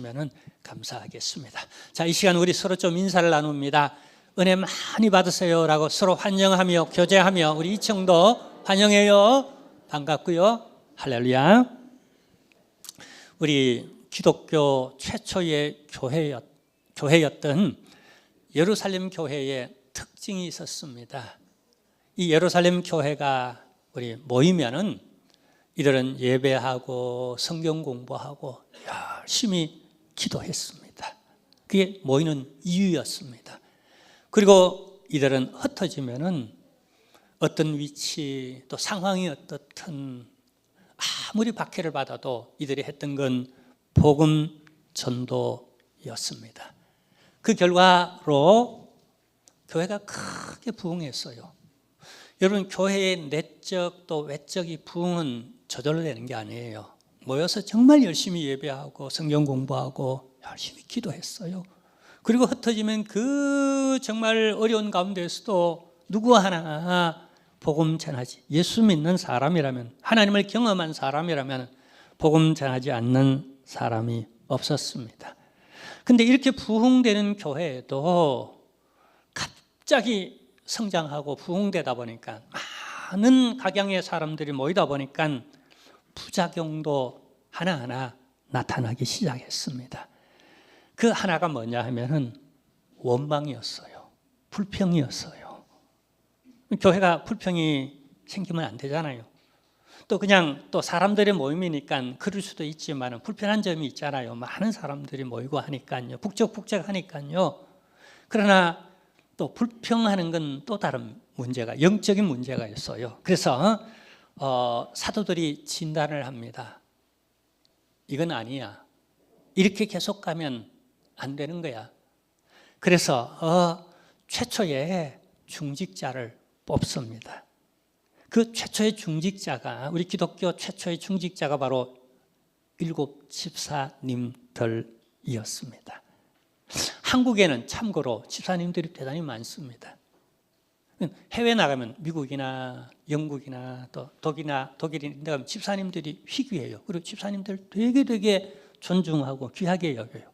면은 감사하겠습니다. 자, 이 시간 우리 서로 좀 인사를 나눕니다. 은혜 많이 받으세요라고 서로 환영하며 교제하며 우리 이청도 환영해요. 반갑고요. 할렐루야. 우리 기독교 최초의 교회였던 예루살렘 교회의 특징이 있었습니다. 이 예루살렘 교회가 우리 모이면은 이들은 예배하고 성경 공부하고 열심히 기도했습니다. 그게 모이는 이유였습니다. 그리고 이들은 흩어지면은 어떤 위치 또 상황이 어떻든 아무리 박해를 받아도 이들이 했던 건 복음 전도였습니다. 그 결과로 교회가 크게 부흥했어요. 여러분, 교회의 내적 또 외적인 부흥은 저절로 되는 게 아니에요. 모여서 정말 열심히 예배하고 성경 공부하고 열심히 기도했어요. 그리고 흩어지면 그 정말 어려운 가운데서도 누구 하나 복음 전하지, 예수 믿는 사람이라면, 하나님을 경험한 사람이라면 복음 전하지 않는 사람이 없었습니다. 근데 이렇게 부흥되는 교회에도 갑자기 성장하고 부흥되다 보니까, 많은 각양의 사람들이 모이다 보니까 부작용도 하나하나 나타나기 시작했습니다. 그 하나가 뭐냐 하면은 원망이었어요. 불평이었어요. 교회가 불평이 생기면 안 되잖아요. 또 그냥 또 사람들의 모임이니까 그럴 수도 있지만 불편한 점이 있잖아요. 많은 사람들이 모이고 하니까요. 북적북적하니까요. 그러나 또 불평하는 건 또 다른 문제가, 영적인 문제가 있어요. 그래서 사도들이 진단을 합니다. 이건 아니야. 이렇게 계속 가면 안 되는 거야. 그래서 최초의 중직자를 뽑습니다. 그 최초의 중직자가, 우리 기독교 최초의 중직자가 바로 7 집사님들이었습니다. 한국에는 참고로 집사님들이 대단히 많습니다. 해외 나가면 미국이나 영국이나 또 독일인데 가면 집사님들이 희귀해요. 그리고 집사님들 되게 존중하고 귀하게 여겨요.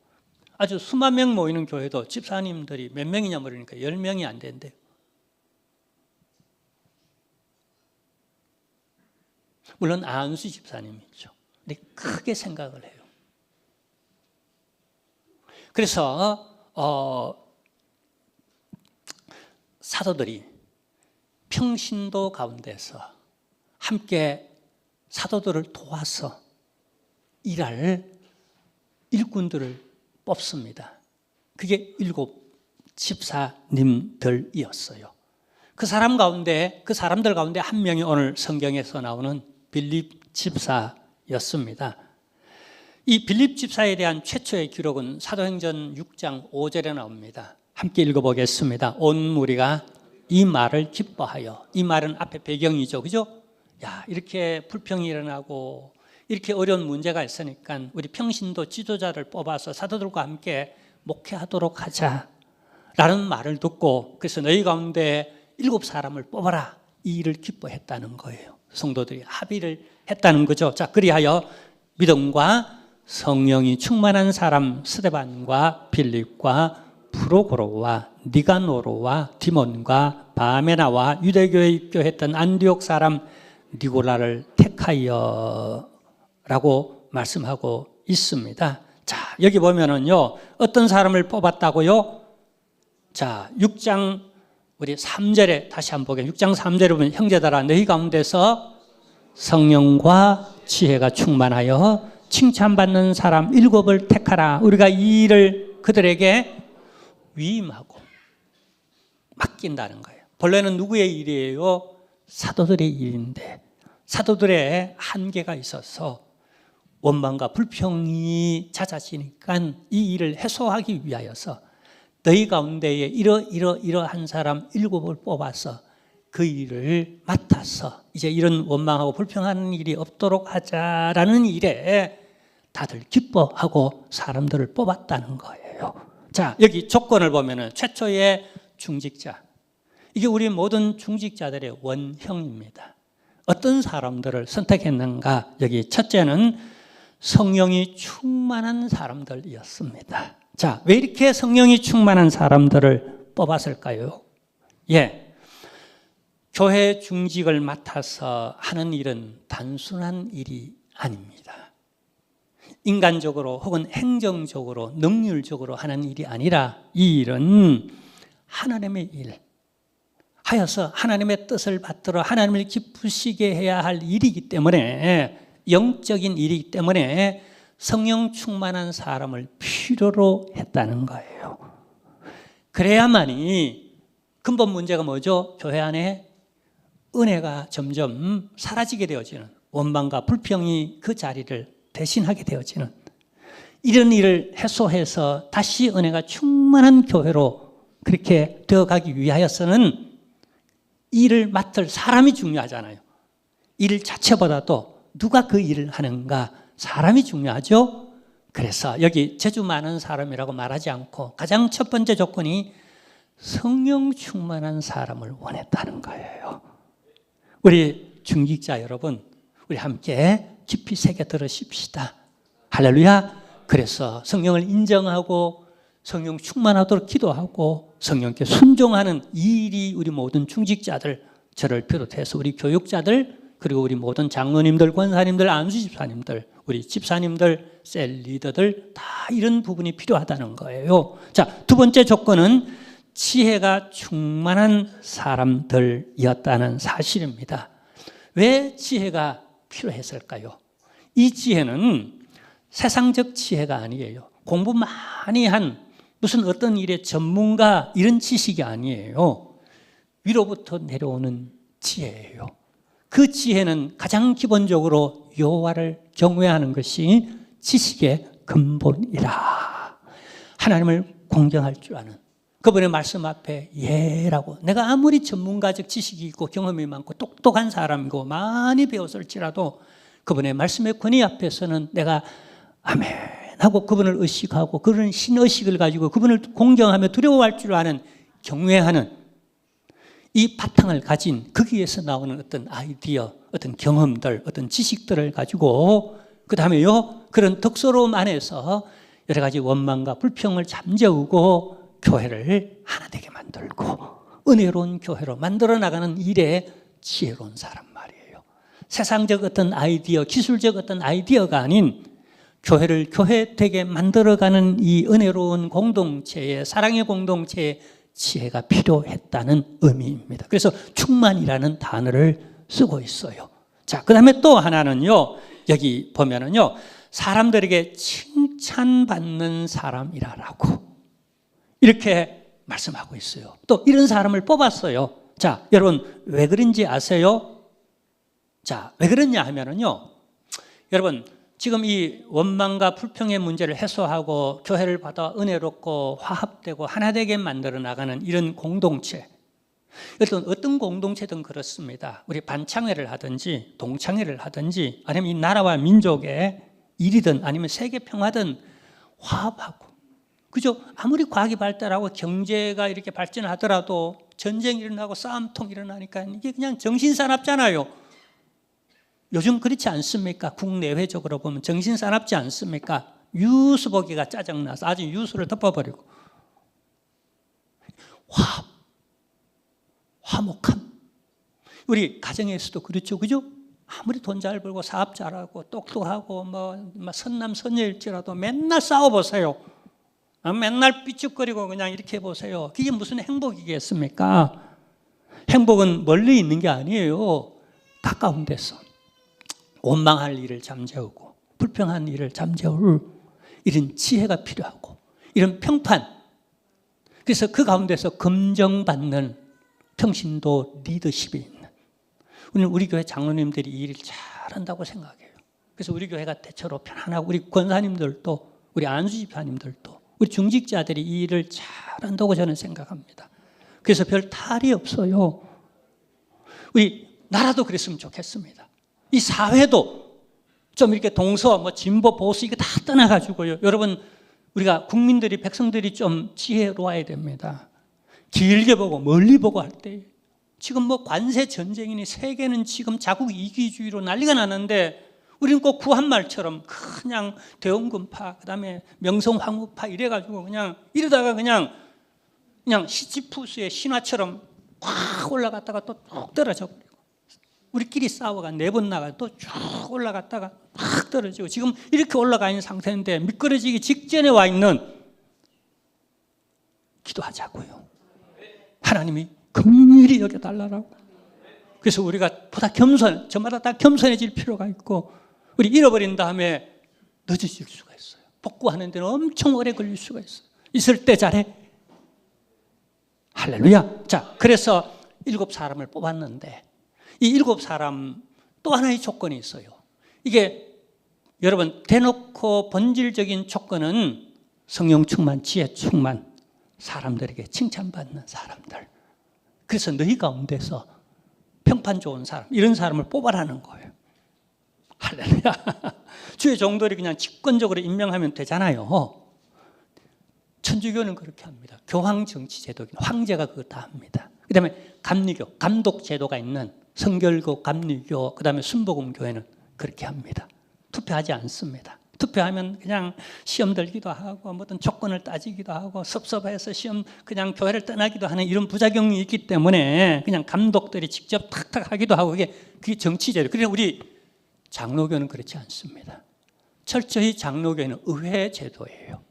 아주 수만 명 모이는 교회도 집사님들이 몇 명이냐 모르니까 10명이 안 된대요. 물론 안수 집사님이 있죠. 근데 크게 생각을 해요. 그래서 사도들이 평신도 가운데서 함께 사도들을 도와서 일할 일꾼들을 뽑습니다. 그게 7 집사님들이었어요. 그 사람들 가운데 한 명이 오늘 성경에서 나오는 빌립 집사였습니다. 이 빌립 집사에 대한 최초의 기록은 사도행전 6장 5절에 나옵니다. 함께 읽어보겠습니다. 온 무리가 이 말을 기뻐하여. 이 말은 앞에 배경이죠, 그죠? 이렇게 불평이 일어나고 이렇게 어려운 문제가 있으니까 우리 평신도 지도자를 뽑아서 사도들과 함께 목회하도록 하자라는 말을 듣고, 그래서 너희 가운데 7사람을 뽑아라, 이 일을 기뻐했다는 거예요. 성도들이 합의를 했다는 거죠. 자, 그리하여 믿음과 성령이 충만한 사람 스데반과 빌립과 프로고로와 니가노로와 디몬과 바메나와 유대교에 입교했던 안디옥 사람 니고라를 택하여 라고 말씀하고 있습니다. 자, 여기 보면은요, 어떤 사람을 뽑았다고요? 자, 6장 우리 3절에 다시 한번 보게. 6장 3절에 보면, 형제들아 너희 가운데서 성령과 지혜가 충만하여 칭찬받는 사람 7을 택하라. 우리가 이 일을 그들에게 위임하고 맡긴다는 거예요. 본래는 누구의 일이에요? 사도들의 일인데 사도들의 한계가 있어서 원망과 불평이 잦아지니까 이 일을 해소하기 위하여서 너희 가운데에 이러한 사람 7을 뽑아서 그 일을 맡아서 이제 이런 원망하고 불평하는 일이 없도록 하자라는 일에 다들 기뻐하고 사람들을 뽑았다는 거예요. 자, 여기 조건을 보면은 최초의 중직자, 이게 우리 모든 중직자들의 원형입니다. 어떤 사람들을 선택했는가? 여기 첫째는 성령이 충만한 사람들이었습니다. 자, 왜 이렇게 성령이 충만한 사람들을 뽑았을까요? 예, 교회 중직을 맡아서 하는 일은 단순한 일이 아닙니다. 인간적으로 혹은 행정적으로 능률적으로 하는 일이 아니라 이 일은 하나님의 일 하여서 하나님의 뜻을 받들어 하나님을 기쁘시게 해야 할 일이기 때문에, 영적인 일이기 때문에 성령 충만한 사람을 필요로 했다는 거예요. 그래야만이, 근본 문제가 뭐죠? 교회 안에 은혜가 점점 사라지게 되어지는, 원망과 불평이 그 자리를 대신하게 되어지는, 이런 일을 해소해서 다시 은혜가 충만한 교회로 그렇게 되어가기 위하여서는 일을 맡을 사람이 중요하잖아요. 일 자체보다도 누가 그 일을 하는가, 사람이 중요하죠. 그래서 여기 재주 많은 사람이라고 말하지 않고 가장 첫 번째 조건이 성령 충만한 사람을 원했다는 거예요. 우리 중직자 여러분, 우리 함께 깊이 새겨 들으십시다. 할렐루야. 그래서 성령을 인정하고 성령 충만하도록 기도하고 성령께 순종하는 이 일이 우리 모든 중직자들, 저를 비롯해서 우리 교육자들, 그리고 우리 모든 장로님들, 권사님들, 안수집사님들, 우리 집사님들, 셀 리더들 다 이런 부분이 필요하다는 거예요. 자, 두 번째 조건은 지혜가 충만한 사람들이었다는 사실입니다. 왜 지혜가 필요했을까요? 이 지혜는 세상적 지혜가 아니에요. 공부 많이 한 무슨 어떤 일의 전문가 이런 지식이 아니에요. 위로부터 내려오는 지혜예요. 그 지혜는 가장 기본적으로 여호와를 경외하는 것이 지식의 근본이라. 하나님을 공경할 줄 아는, 그분의 말씀 앞에 예라고, 내가 아무리 전문가적 지식이 있고 경험이 많고 똑똑한 사람이고 많이 배웠을지라도 그분의 말씀의 권위 앞에서는 내가 아멘 하고 그분을 의식하고 그런 신의식을 가지고 그분을 공경하며 두려워할 줄 아는, 경외하는 이 바탕을 가진, 거기에서 나오는 어떤 아이디어, 어떤 경험들, 어떤 지식들을 가지고 그 다음에요, 그런 덕스러움 안에서 여러 가지 원망과 불평을 잠재우고 교회를 하나 되게 만들고 은혜로운 교회로 만들어 나가는 일에 지혜로운 사람 말이에요. 세상적 어떤 아이디어, 기술적 어떤 아이디어가 아닌 교회를 교회 되게 만들어가는 이 은혜로운 공동체의, 사랑의 공동체의 지혜가 필요했다는 의미입니다. 그래서 충만이라는 단어를 쓰고 있어요. 자, 그 다음에 또 하나는요, 여기 보면은요, 사람들에게 칭찬받는 사람이라고 이렇게 말씀하고 있어요. 또 이런 사람을 뽑았어요. 자, 여러분 왜 그런지 아세요? 자, 왜 그러냐 하면은요, 여러분 지금 이 원망과 불평의 문제를 해소하고 교회를 받아 은혜롭고 화합되고 하나 되게 만들어 나가는 이런 공동체, 어떤 공동체든 그렇습니다. 우리 반창회를 하든지 동창회를 하든지 아니면 이 나라와 민족의 일이든 아니면 세계 평화든 화합하고, 그죠? 아무리 과학이 발달하고 경제가 이렇게 발전하더라도 전쟁이 일어나고 싸움통 일어나니까 이게 그냥 정신사납잖아요. 요즘 그렇지 않습니까? 국내외적으로 보면 정신사납지 않습니까? 뉴스 보기가 짜증나서 아주 뉴스를 덮어버리고. 화합, 화목함. 우리 가정에서도 그렇죠, 그죠? 아무리 돈 잘 벌고 사업 잘하고 똑똑하고 뭐 선남 선녀일지라도 맨날 싸워보세요. 맨날 삐죽거리고 그냥 이렇게 해보세요. 그게 무슨 행복이겠습니까? 행복은 멀리 있는 게 아니에요. 가까운 데서 원망할 일을 잠재우고 불평한 일을 잠재울 이런 지혜가 필요하고 이런 평판, 그래서 그 가운데서 검증받는 평신도 리더십이 있는, 우리 교회 장로님들이 이 일을 잘한다고 생각해요. 그래서 우리 교회가 대체로 편안하고 우리 권사님들도 우리 안수집사님들도 우리 중직자들이 이 일을 잘한다고 저는 생각합니다. 그래서 별 탈이 없어요. 우리 나라도 그랬으면 좋겠습니다. 이 사회도 좀 이렇게 동서, 진보, 보수 이거 다 떠나가지고요. 여러분, 우리가 국민들이, 백성들이 좀 지혜로워야 됩니다. 길게 보고 멀리 보고 할 때, 지금 관세 전쟁이니 세계는 지금 자국 이기주의로 난리가 나는데 우리는 꼭 구한말처럼 그냥 대원군파, 그다음에 명성황후파 이래가지고 그냥 이러다가 그냥 시지푸스의 신화처럼 확 올라갔다가 또 쭉 떨어져 버리고, 우리끼리 싸워가 4번 나가 또 쭉 올라갔다가 확 떨어지고, 지금 이렇게 올라가 있는 상태인데 미끄러지기 직전에 와 있는, 기도하자고요. 하나님이 긍휼히 여겨달라고. 그래서 우리가 보다 저마다 다 겸손해질 필요가 있고, 우리 잃어버린 다음에 늦어질 수가 있어요. 복구하는 데는 엄청 오래 걸릴 수가 있어요. 있을 때 잘해. 할렐루야. 자, 그래서 7사람을 뽑았는데, 이 7사람 또 하나의 조건이 있어요. 이게 여러분, 대놓고 본질적인 조건은 성령 충만, 지혜 충만, 사람들에게 칭찬받는 사람들. 그래서 너희 가운데서 평판 좋은 사람, 이런 사람을 뽑아라는 거예요. 할렐루야. 주의 종들이 그냥 직권적으로 임명하면 되잖아요. 천주교는 그렇게 합니다. 교황 정치 제도긴 황제가 그거 다 합니다. 그다음에 감리교, 감독 제도가 있는 성결교, 감리교, 그다음에 순복음교회는 그렇게 합니다. 투표하지 않습니다. 투표하면 그냥 시험 들기도 하고 어떤 조건을 따지기도 하고 섭섭해서 시험 그냥 교회를 떠나기도 하는 이런 부작용이 있기 때문에 그냥 감독들이 직접 탁탁 하기도 하고, 그게 정치제도. 그래서 우리 장로교는 그렇지 않습니다. 철저히 장로교회는 의회 제도예요.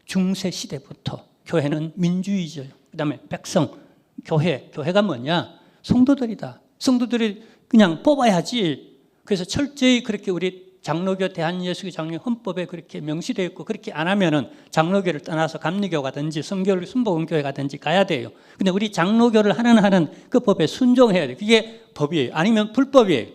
중세 시대부터 교회는 민주이죠. 그다음에 백성, 교회가 뭐냐? 성도들이다. 성도들이 그냥 뽑아야지. 그래서 철저히 그렇게 우리 장로교 대한예수교 장로 헌법에 그렇게 명시되어 있고, 그렇게 안 하면은 장로교를 떠나서 감리교 가든지 성결 순복음교회 가든지 가야 돼요. 근데 우리 장로교를 하는 그 법에 순종해야 돼요. 그게 법이에요. 아니면 불법이에요.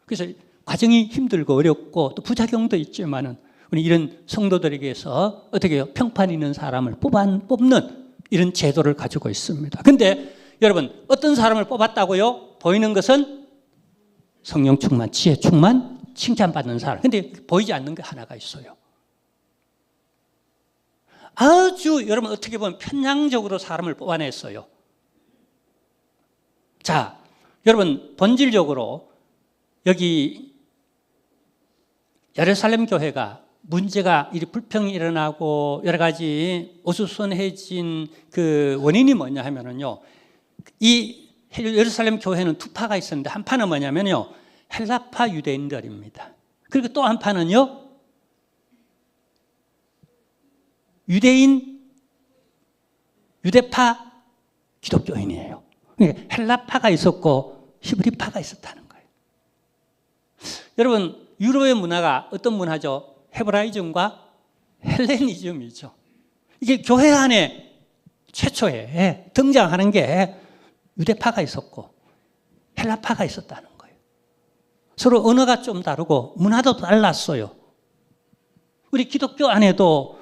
그래서 과정이 힘들고 어렵고 또 부작용도 있지만은 우리 이런 성도들에게서 어떻게 해요? 평판 있는 사람을 뽑는 이런 제도를 가지고 있습니다. 근데 여러분, 어떤 사람을 뽑았다고요? 보이는 것은 성령 충만, 지혜 충만, 칭찬받는 사람. 근데 보이지 않는 게 하나가 있어요. 아주 여러분 어떻게 보면 편향적으로 사람을 뽑아냈어요. 자, 여러분 본질적으로 여기 예루살렘 교회가 문제가 불평이 일어나고 여러 가지 어수선해진 그 원인이 뭐냐 하면은요, 이 예루살렘 교회는 두 파가 있었는데, 한 파는 뭐냐면요, 헬라파 유대인들입니다. 그리고 또 한 파는요, 유대파 기독교인이에요. 그러니까 헬라파가 있었고 히브리파가 있었다는 거예요. 여러분, 유럽의 문화가 어떤 문화죠? 헤브라이즘과 헬레니즘이죠. 이게 교회 안에 최초에 등장하는 게 유대파가 있었고 헬라파가 있었다는 거예요. 서로 언어가 좀 다르고 문화도 달랐어요. 우리 기독교 안에도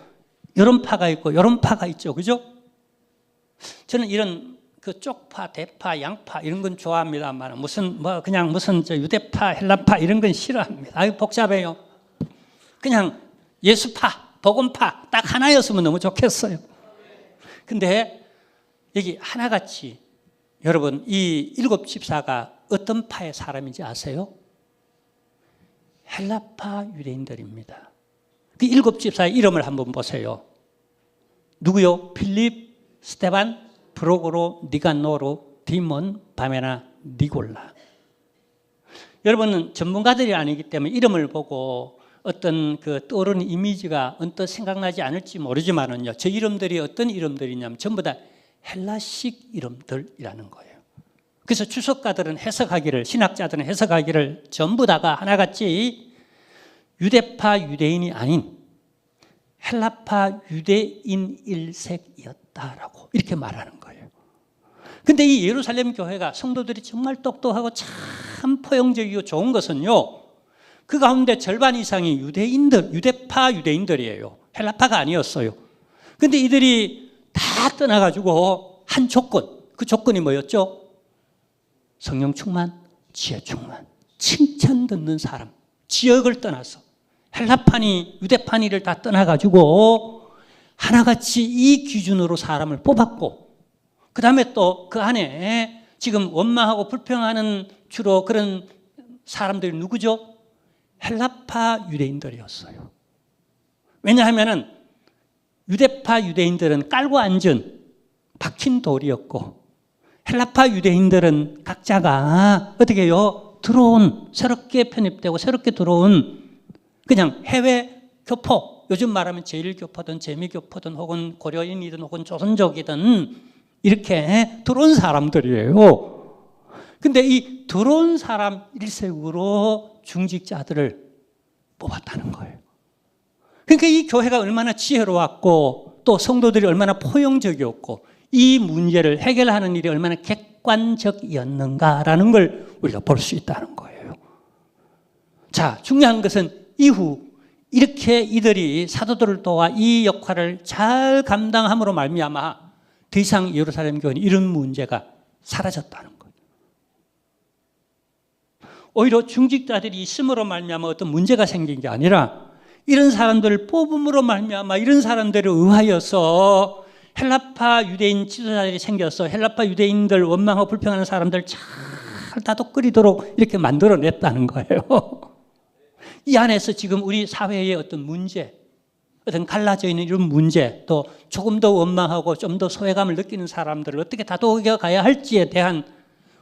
이런 파가 있고 이런 파가 있죠. 그죠? 저는 이런 그 쪽파, 대파, 양파 이런 건 좋아합니다만 무슨 유대파, 헬라파 이런 건 싫어합니다. 아유, 복잡해요. 그냥 예수파, 복음파 딱 하나였으면 너무 좋겠어요. 근데 여기 하나같이 여러분, 이 7집사가 어떤 파의 사람인지 아세요? 헬라파 유대인들입니다. 그 7집사의 이름을 한번 보세요. 누구요? 필립, 스테반, 프로고로, 니가노르, 디몬, 바메나, 니골라. 여러분은 전문가들이 아니기 때문에 이름을 보고 어떤 그 떠오르는 이미지가 언뜻 생각나지 않을지 모르지만은요, 저 이름들이 어떤 이름들이냐면 전부 다 헬라식 이름들이라는 거예요. 그래서 주석가들은 신학자들은 해석하기를 전부 다가 하나같이 유대파 유대인이 아닌 헬라파 유대인 일색이었다라고 이렇게 말하는 거예요. 근데 이 예루살렘 교회가 성도들이 정말 똑똑하고 참 포용적이고 좋은 것은요, 그 가운데 절반 이상이 유대파 유대인들이에요. 헬라파가 아니었어요. 근데 이들이 다 떠나가지고 한 조건, 그 조건이 뭐였죠? 성령 충만, 지혜 충만, 칭찬 듣는 사람, 지역을 떠나서 헬라파니 유대파니를 다 떠나가지고 하나같이 이 기준으로 사람을 뽑았고, 그 다음에 또 그 안에 지금 원망하고 불평하는 주로 그런 사람들이 누구죠? 헬라파 유대인들이었어요. 왜냐하면 유대파 유대인들은 깔고 앉은 박힌 돌이었고, 헬라파 유대인들은 각자가 어떻게 해요? 들어온, 새롭게 편입되고 새롭게 들어온 그냥 해외 교포, 요즘 말하면 제1교포든 재미교포든 혹은 고려인이든 혹은 조선족이든 이렇게 들어온 사람들이에요. 근데 이 들어온 사람 일색으로 중직자들을 뽑았다는 거예요. 그러니까 이 교회가 얼마나 지혜로웠고 또 성도들이 얼마나 포용적이었고 이 문제를 해결하는 일이 얼마나 객관적이었는가라는 걸 우리가 볼 수 있다는 거예요. 자, 중요한 것은 이후 이렇게 이들이 사도들을 도와 이 역할을 잘 감당함으로 말미암아 더 이상 예루살렘 교회는 이런 문제가 사라졌다는 거예요. 오히려 중직자들이 있음으로 말미암아 어떤 문제가 생긴 게 아니라 이런 사람들을 뽑음으로 말미암아 이런 사람들을 의하여서 헬라파 유대인 지도자들이 생겨서 헬라파 유대인들 원망하고 불평하는 사람들 잘 다독거리도록 이렇게 만들어냈다는 거예요. 이 안에서 지금 우리 사회의 어떤 문제, 어떤 갈라져 있는 이런 문제, 또 조금 더 원망하고 좀 더 소외감을 느끼는 사람들을 어떻게 다독여 가야 할지에 대한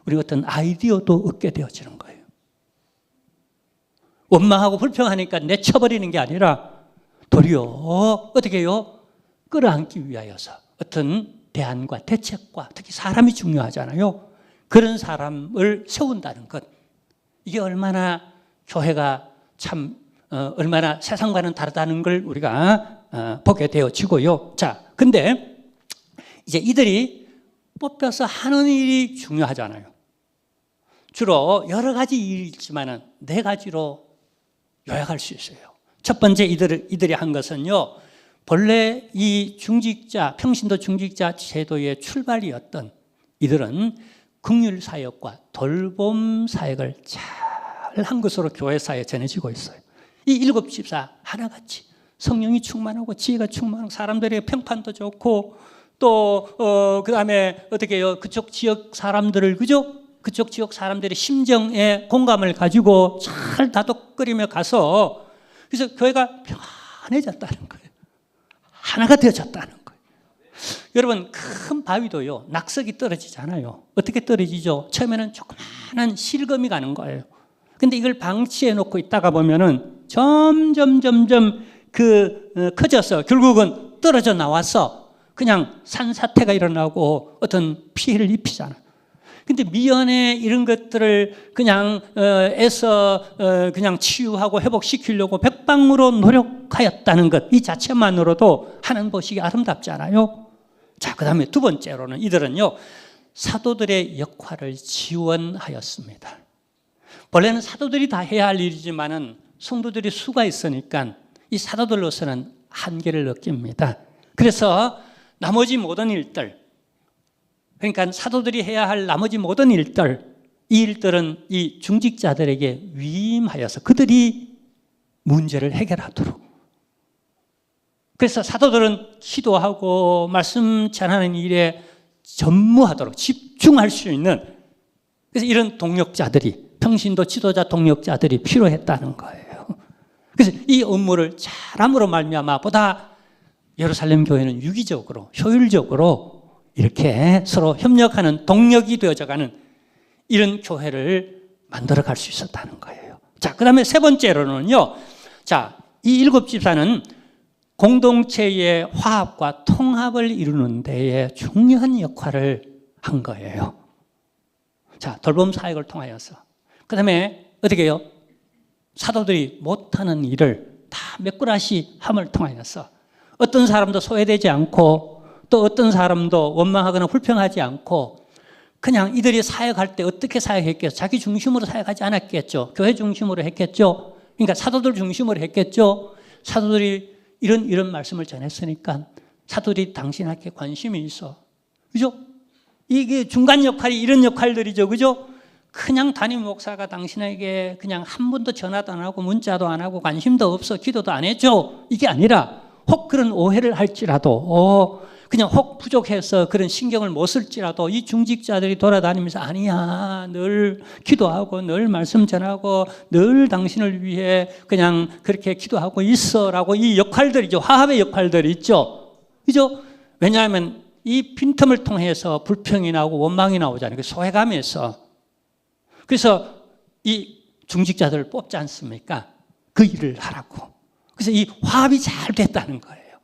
우리 어떤 아이디어도 얻게 되어지는 거예요. 원망하고 불평하니까 내쳐버리는 게 아니라 도리어 어떻게 해요? 끌어안기 위하여서 어떤 대안과 대책과 특히 사람이 중요하잖아요. 그런 사람을 세운다는 것. 이게 얼마나 교회가 참 얼마나 세상과는 다르다는 걸 우리가 보게 되어지고요. 자, 근데 이제 이들이 뽑혀서 하는 일이 중요하잖아요. 주로 여러 가지 일이 있지만은 네 가지로 요약할 수 있어요. 첫 번째 이들이 한 것은요, 본래 이 중직자, 평신도 중직자 제도의 출발이었던 이들은 긍휼 사역과 돌봄 사역을 잘 한 것으로 교회사에 전해지고 있어요. 이 일곱 집사 하나같이 성령이 충만하고 지혜가 충만하고 사람들의 평판도 좋고 또 그다음에 어떻게 해요? 그쪽 지역 사람들을 그죠? 그쪽 지역 사람들의 심정에 공감을 가지고 잘 다독거리며 가서 그래서 교회가 평안해졌다는 거예요. 하나가 되어졌다는 거예요. 여러분, 큰 바위도요, 낙석이 떨어지잖아요. 어떻게 떨어지죠? 처음에는 조그마한 실검이 가는 거예요. 근데 이걸 방치해 놓고 있다가 보면은 점점 커져서 결국은 떨어져 나와서 그냥 산사태가 일어나고 어떤 피해를 입히잖아요. 근데 미연에 이런 것들을 그냥 애써 그냥 치유하고 회복시키려고 백방으로 노력하였다는 것, 이 자체만으로도 하는 보시기 아름답지 않아요? 자, 그 다음에 두 번째로는 이들은요, 사도들의 역할을 지원하였습니다. 원래는 사도들이 다 해야 할 일이지만은 성도들이 수가 있으니까 이 사도들로서는 한계를 느낍니다. 그래서 나머지 모든 일들, 그러니까 사도들이 해야 할 나머지 모든 일들, 이 일들은 이 중직자들에게 위임하여서 그들이 문제를 해결하도록. 그래서 사도들은 기도하고 말씀 전하는 일에 전무하도록 집중할 수 있는, 그래서 이런 동력자들이, 평신도 지도자 동력자들이 필요했다는 거예요. 그래서 이 업무를 잘함으로 말미암아 보다 예루살렘 교회는 유기적으로 효율적으로 이렇게 서로 협력하는 동력이 되어져가는 이런 교회를 만들어갈 수 있었다는 거예요. 자, 그 다음에 세 번째로는요, 자, 이 일곱 집사는 공동체의 화합과 통합을 이루는 데에 중요한 역할을 한 거예요. 자, 돌봄 사역을 통하여서. 그 다음에 어떻게 해요? 사도들이 못하는 일을 다 메꾸라시 함을 통하여서 어떤 사람도 소외되지 않고 또 어떤 사람도 원망하거나 불평하지 않고 그냥 이들이 사역할 때 어떻게 사역했겠죠? 자기 중심으로 사역하지 않았겠죠? 교회 중심으로 했겠죠? 그러니까 사도들 중심으로 했겠죠? 사도들이 이런 말씀을 전했으니까 사도들이 당신에게 관심이 있어. 그죠? 이게 중간 역할이 이런 역할들이죠. 그죠? 그냥 담임 목사가 당신에게 그냥 한 번도 전화도 안 하고 문자도 안 하고 관심도 없어 기도도 안 해줘, 이게 아니라 혹 그런 오해를 할지라도 그냥 혹 부족해서 그런 신경을 못 쓸지라도 이 중직자들이 돌아다니면서 아니야, 늘 기도하고 늘 말씀 전하고 늘 당신을 위해 그냥 그렇게 기도하고 있어라고 이 역할들이죠. 화합의 역할들이 있죠. 그죠? 왜냐하면 이 빈틈을 통해서 불평이 나오고 원망이 나오잖아요. 그 소외감에서. 그래서 이 중직자들을 뽑지 않습니까? 그 일을 하라고. 그래서 이 화합이 잘 됐다는 거예요.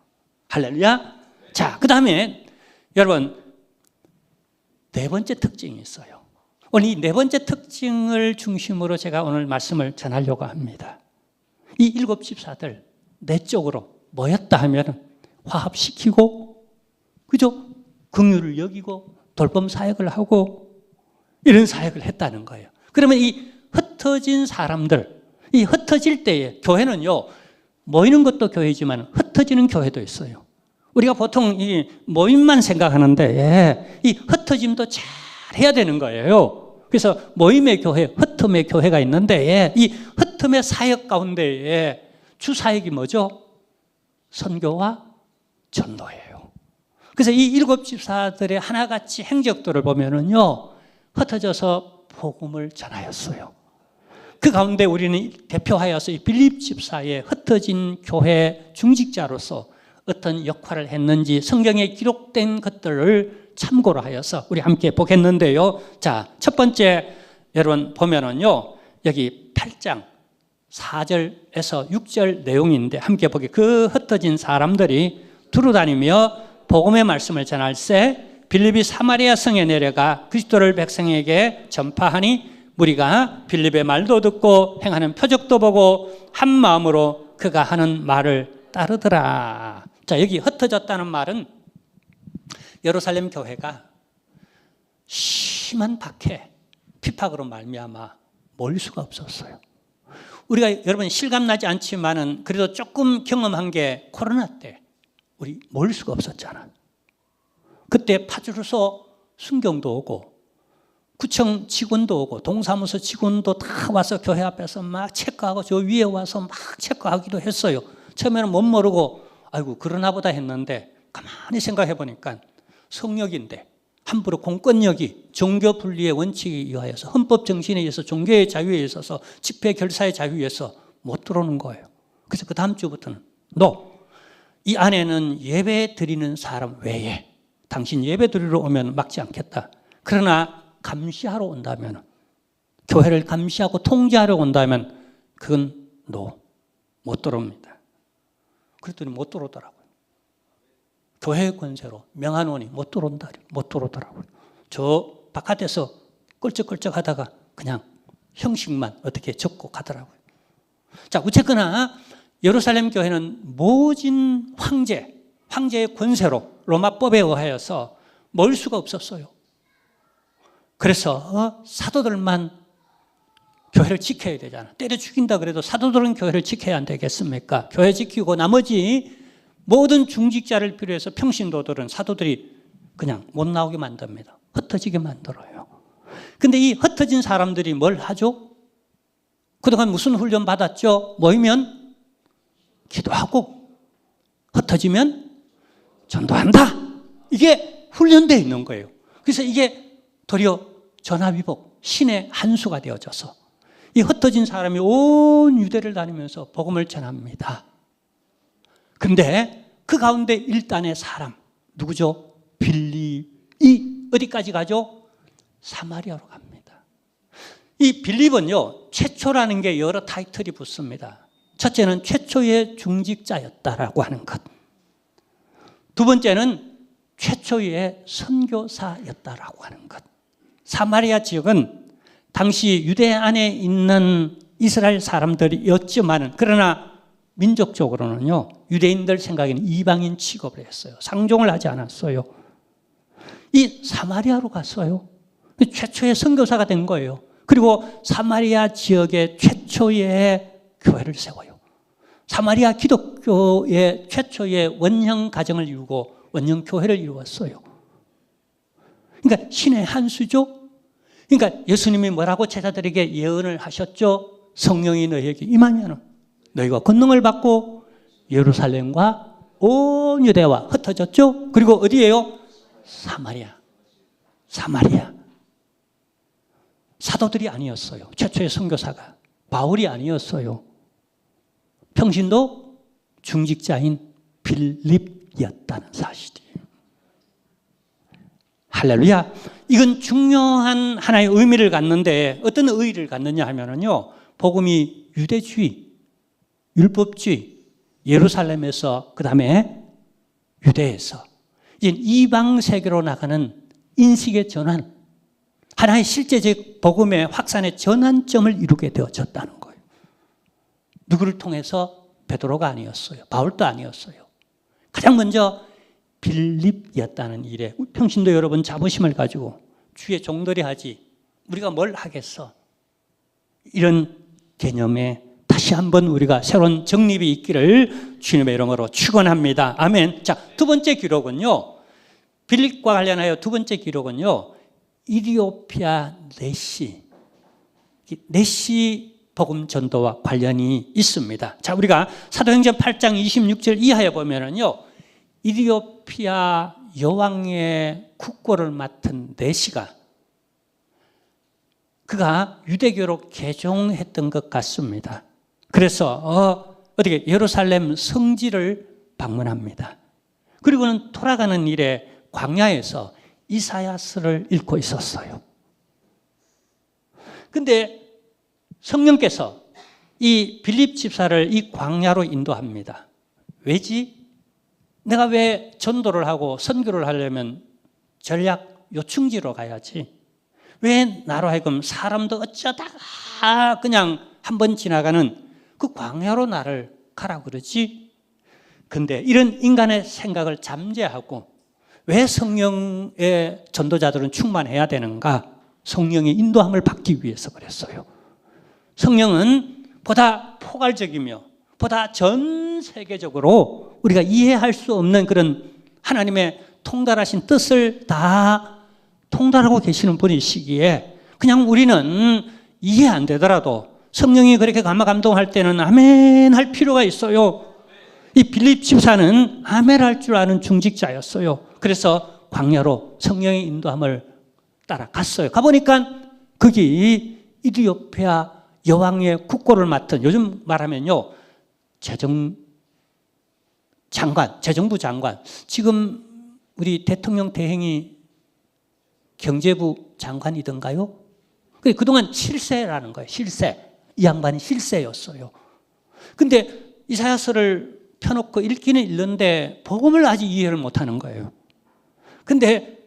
할렐루야. 자, 그 다음에 여러분 네 번째 특징이 있어요. 오늘 이 네 번째 특징을 중심으로 제가 오늘 말씀을 전하려고 합니다. 이 일곱 집사들 내적으로 뭐였다 하면 화합시키고, 그죠? 긍휼을 여기고 돌봄 사역을 하고 이런 사역을 했다는 거예요. 그러면 이 흩어진 사람들, 이 흩어질 때에 교회는요, 모이는 것도 교회지만 흩어지는 교회도 있어요. 우리가 보통 이 모임만 생각하는데 이 흩어짐도 잘 해야 되는 거예요. 그래서 모임의 교회, 흩음의 교회가 있는데 이 흩음의 사역 가운데에 주 사역이 뭐죠? 선교와 전도예요. 그래서 이 일곱 집사들의 하나같이 행적들을 보면은요, 흩어져서 복음을 전하였어요. 그 가운데 우리는 대표하여서 이 빌립 집사의 흩어진 교회 중직자로서 어떤 역할을 했는지 성경에 기록된 것들을 참고로 하여서 우리 함께 보겠는데요. 자, 첫 번째 여러분 보면은요, 여기 8장 4절에서 6절 내용인데 함께 보게. 그 흩어진 사람들이 두루다니며 복음의 말씀을 전할 새 빌립이 사마리아 성에 내려가 그리스도를 백성에게 전파하니 무리가 빌립의 말도 듣고 행하는 표적도 보고 한 마음으로 그가 하는 말을 따르더라. 자, 여기 흩어졌다는 말은 예루살렘 교회가 심한 박해, 핍박으로 말미암아 모일 수가 없었어요. 우리가 여러분 실감나지 않지만은 그래도 조금 경험한 게 코로나 때 우리 모일 수가 없었잖아. 그때 파주로서 순경도 오고 구청 직원도 오고 동사무소 직원도 다 와서 교회 앞에서 막 체크하고 저 위에 와서 막 체크하기도 했어요. 처음에는 못 모르고 아이고 그러나 보다 했는데 가만히 생각해 보니까 성역인데 함부로 공권력이 종교 분리의 원칙에 의하여서 헌법 정신에 의해서 종교의 자유에 있어서 집회 결사의 자유에 의해서 못 들어오는 거예요. 그래서 그 다음 주부터는 너 이 안에는 예배 드리는 사람 외에 당신 예배 드리러 오면 막지 않겠다. 그러나 감시하러 온다면, 교회를 감시하고 통제하러 온다면 그건 못 들어옵니다. 그랬더니 못 들어오더라고요. 교회의 권세로 명한원이 못 들어오더라고요. 저 바깥에서 끌적끌적 하다가 그냥 형식만 어떻게 적고 가더라고요. 자, 어쨌거나 예루살렘 교회는 모진 황제의 권세로 로마법에 의하여서 모일 수가 없었어요. 그래서 사도들만 교회를 지켜야 되잖아. 때려 죽인다 그래도 사도들은 교회를 지켜야 안 되겠습니까? 교회 지키고 나머지 모든 중직자를 비롯해서 평신도들은 사도들이 그냥 못 나오게 만듭니다. 흩어지게 만들어요. 근데 이 흩어진 사람들이 뭘 하죠? 그동안 무슨 훈련 받았죠? 모이면 기도하고 흩어지면 전도한다. 이게 훈련되어 있는 거예요. 그래서 이게 도리어 전화위복, 신의 한 수가 되어져서 이 흩어진 사람이 온 유대를 다니면서 복음을 전합니다. 그런데 그 가운데 일단의 사람 누구죠? 빌립이 어디까지 가죠? 사마리아로 갑니다. 이 빌립은요, 최초라는 게 여러 타이틀이 붙습니다. 첫째는 최초의 중직자였다라고 하는 것. 두 번째는 최초의 선교사였다라고 하는 것. 사마리아 지역은 당시 유대 안에 있는 이스라엘 사람들이었지만 그러나 민족적으로는요, 유대인들 생각에는 이방인 취급을 했어요. 상종을 하지 않았어요. 이 사마리아로 갔어요. 최초의 선교사가 된 거예요. 그리고 사마리아 지역의 최초의 교회를 세워요. 사마리아 기독교의 최초의 원형 가정을 이루고 원형 교회를 이루었어요. 그러니까 신의 한 수죠. 그러니까 예수님이 뭐라고 제자들에게 예언을 하셨죠? 성령이 너희에게 임하면 너희가 권능을 받고 예루살렘과 온 유대와 흩어졌죠. 그리고 어디예요? 사마리아. 사도들이 아니었어요. 최초의 선교사가 바울이 아니었어요. 평신도 중직자인 빌립이었다는 사실이에요. 할렐루야. 이건 중요한 하나의 의미를 갖는데 어떤 의의를 갖느냐 하면요, 복음이 유대주의, 율법주의, 예루살렘에서 그 다음에 유대에서 이제 이방 세계로 나가는 인식의 전환, 하나의 실제적 복음의 확산의 전환점을 이루게 되어졌다는 거예요. 누구를 통해서? 베드로가 아니었어요. 바울도 아니었어요. 가장 먼저 빌립이었다는 일에 평신도 여러분 자부심을 가지고 주의 종들이 하지 우리가 뭘 하겠어? 이런 개념에 다시 한번 우리가 새로운 정립이 있기를 주님의 이름으로 축원합니다. 아멘. 자, 두 번째 기록은요, 빌립과 관련하여 두 번째 기록은요, 이디오피아 네시 복음 전도와 관련이 있습니다. 자, 우리가 사도행전 8장 26절 이하에 보면은요, 이디오피아 여왕의 국고를 맡은 네시가 그가 유대교로 개종했던 것 같습니다. 그래서 어떻게 예루살렘 성지를 방문합니다. 그리고는 돌아가는 일에 광야에서 이사야서를 읽고 있었어요. 근데 성령께서 이 빌립 집사를 이 광야로 인도합니다. 왜지? 내가 왜 전도를 하고 선교를 하려면 전략 요충지로 가야지. 왜 나로 하여금 사람도 어쩌다가 그냥 한번 지나가는 그 광야로 나를 가라 그러지? 근데 이런 인간의 생각을 잠재하고 왜 성령의 전도자들은 충만해야 되는가? 성령의 인도함을 받기 위해서 그랬어요. 성령은 보다 포괄적이며 보다 전 세계적으로 우리가 이해할 수 없는 그런 하나님의 통달하신 뜻을 다 통달하고 계시는 분이시기에 그냥 우리는 이해 안 되더라도 성령이 그렇게 감동할 때는 아멘 할 필요가 있어요. 이 빌립 집사는 아멘 할 줄 아는 중직자였어요. 그래서 광야로 성령의 인도함을 따라갔어요. 가보니까 거기 이디오피아 여왕의 국고를 맡은, 요즘 말하면요, 재정부 장관. 지금 우리 대통령 대행이 경제부 장관이던가요? 그동안 실세라는 거예요. 실세. 이 양반이 실세였어요. 근데 이사야서를 펴놓고 읽기는 읽는데 복음을 아직 이해를 못하는 거예요. 근데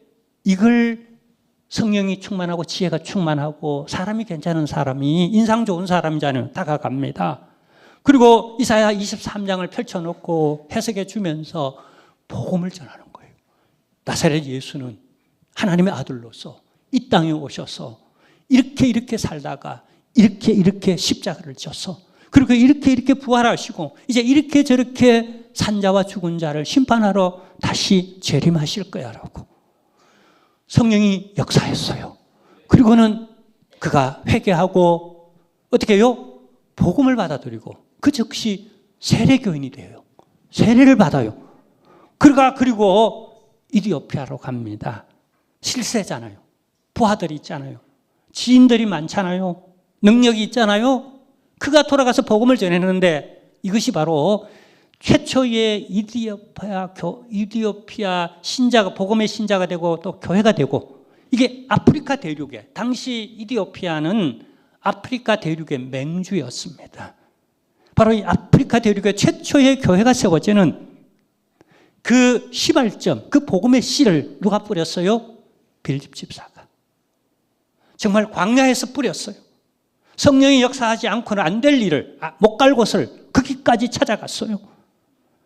이걸 성령이 충만하고 지혜가 충만하고 사람이 괜찮은 사람이, 인상 좋은 사람이잖아요. 다가갑니다. 그리고 이사야 23장을 펼쳐놓고 해석해 주면서 복음을 전하는 거예요. 나사렛 예수는 하나님의 아들로서 이 땅에 오셔서 이렇게 살다가 이렇게 십자가를 져서 그리고 이렇게 부활하시고 이제 이렇게 저렇게 산 자와 죽은 자를 심판하러 다시 재림하실 거야라고 성령이 역사했어요. 그리고는 그가 회개하고 어떻게 해요? 복음을 받아들이고 그 즉시 세례교인이 돼요. 세례를 받아요. 그리고 이디오피아로 갑니다. 실세잖아요. 부하들이 있잖아요. 지인들이 많잖아요. 능력이 있잖아요. 그가 돌아가서 복음을 전했는데 이것이 바로 최초의 이디오피아 신자가 복음의 신자가 되고 또 교회가 되고 이게 아프리카 대륙에, 당시 이디오피아는 아프리카 대륙의 맹주였습니다. 바로 이 아프리카 대륙의 최초의 교회가 세워지는 그 시발점, 그 복음의 씨를 누가 뿌렸어요? 빌립 집사가. 정말 광야에서 뿌렸어요. 성령이 역사하지 않고는 안 될 일을, 못 갈 곳을 거기까지 찾아갔어요.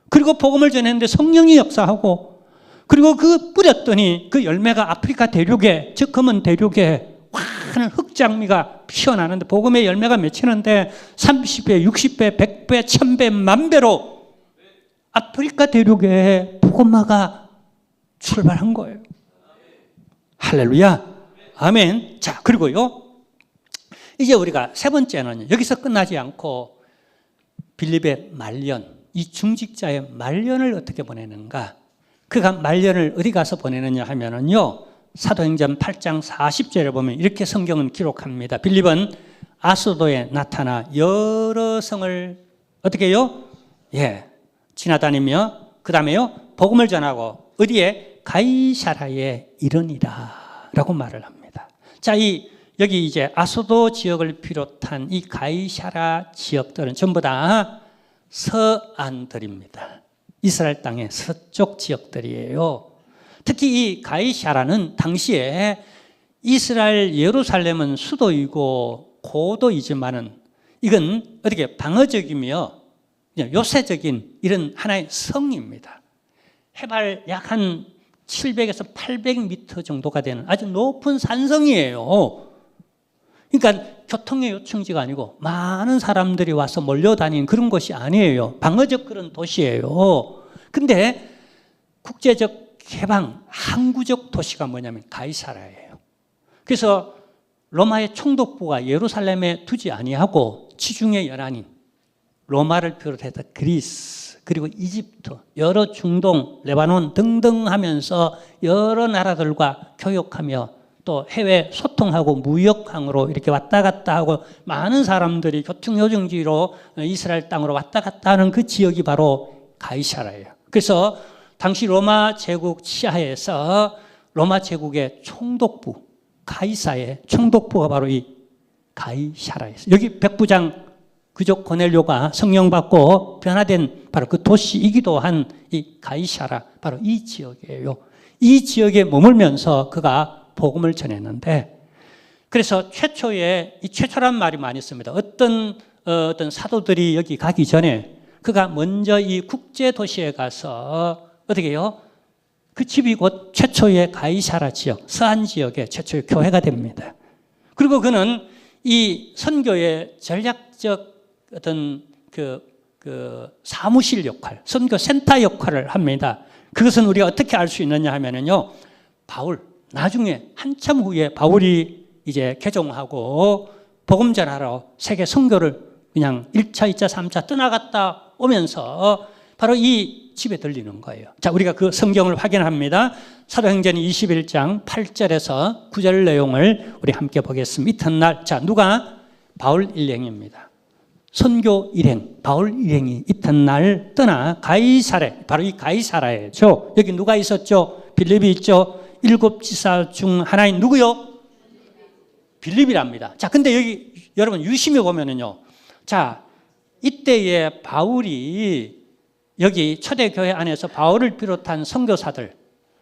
그리고 복음을 전했는데 성령이 역사하고 그리고 그 뿌렸더니 그 열매가 아프리카 대륙에, 즉 검은 대륙에 많은 흑장미가 피어나는데 복음의 열매가 맺히는데 30배, 60배, 100배, 1000배, 만배로 아프리카 대륙에 복음화가 출발한 거예요. 할렐루야. 아멘. 자, 그리고요. 이제 우리가 세 번째는 여기서 끝나지 않고 빌립의 말년, 이 중직자의 말년을 어떻게 보내는가? 그가 말년을 어디 가서 보내느냐 하면은요, 사도행전 8장 40절에 보면 이렇게 성경은 기록합니다. 빌립은 아소도에 나타나 여러 성을 어떻게 해요? 지나다니며 그 다음에요, 복음을 전하고 어디에? 가이사라에 이르니라 라고 말을 합니다. 자, 여기 이제 아소도 지역을 비롯한 이 가이사라 지역들은 전부 다 서안들입니다. 이스라엘 땅의 서쪽 지역들이에요. 특히 이 가이사라는 당시에 이스라엘 예루살렘은 수도이고 고도이지만은 이건 어떻게 방어적이며 요새적인 이런 하나의 성입니다. 해발 약 한 700에서 800m 정도가 되는 아주 높은 산성이에요. 그러니까 교통의 요충지가 아니고 많은 사람들이 와서 몰려다니는 그런 곳이 아니에요. 방어적 그런 도시예요. 근데 국제적 개방, 항구적 도시가 뭐냐면 가이사라예요. 그래서 로마의 총독부가 예루살렘에 두지 아니하고 지중해 연안인 로마를 비롯해서 그리스 그리고 이집트, 여러 중동, 레바논 등등 하면서 여러 나라들과 교역하며 또 해외 소통하고 무역항으로 이렇게 왔다 갔다 하고 많은 사람들이 교통요정지로 이스라엘 땅으로 왔다 갔다 하는 그 지역이 바로 가이사라예요. 그래서 당시 로마 제국 치하에서 로마 제국의 총독부, 가이사의 총독부가 바로 이 가이사라였어요. 여기 백부장 귀족 고넬료가 성령받고 변화된 바로 그 도시이기도 한 이 가이사라, 바로 이 지역이에요. 이 지역에 머물면서 그가 복음을 전했는데, 그래서 최초란 말이 많이 씁니다. 어떤 사도들이 여기 가기 전에 그가 먼저 이 국제 도시에 가서 어떻게 해요? 그 집이 곧 최초의 가이사라 지역, 서안 지역의 최초의 교회가 됩니다. 그리고 그는 이 선교의 전략적 어떤 사무실 역할, 선교 센터 역할을 합니다. 그것은 우리가 어떻게 알 수 있느냐 하면은요, 바울, 나중에 한참 후에 바울이 이제 개종하고 복음 전하러 세계 선교를 그냥 1차, 2차, 3차 떠나갔다 오면서 바로 이 집에 들리는 거예요. 자, 우리가 그 성경을 확인합니다. 사도행전 21장 8절에서 9절 내용을 우리 함께 보겠습니다. 이튿날, 자, 누가? 바울 일행입니다. 선교 일행, 바울 일행이 이튿날 떠나 가이사라, 바로 이 가이사라예죠. 여기 누가 있었죠? 빌립이 있죠. 7 지사 중 하나인 누구요? 빌립이랍니다. 자, 근데 여기 여러분 유심히 보면은요, 자, 이때에 바울이 여기 초대교회 안에서 바울을 비롯한 선교사들,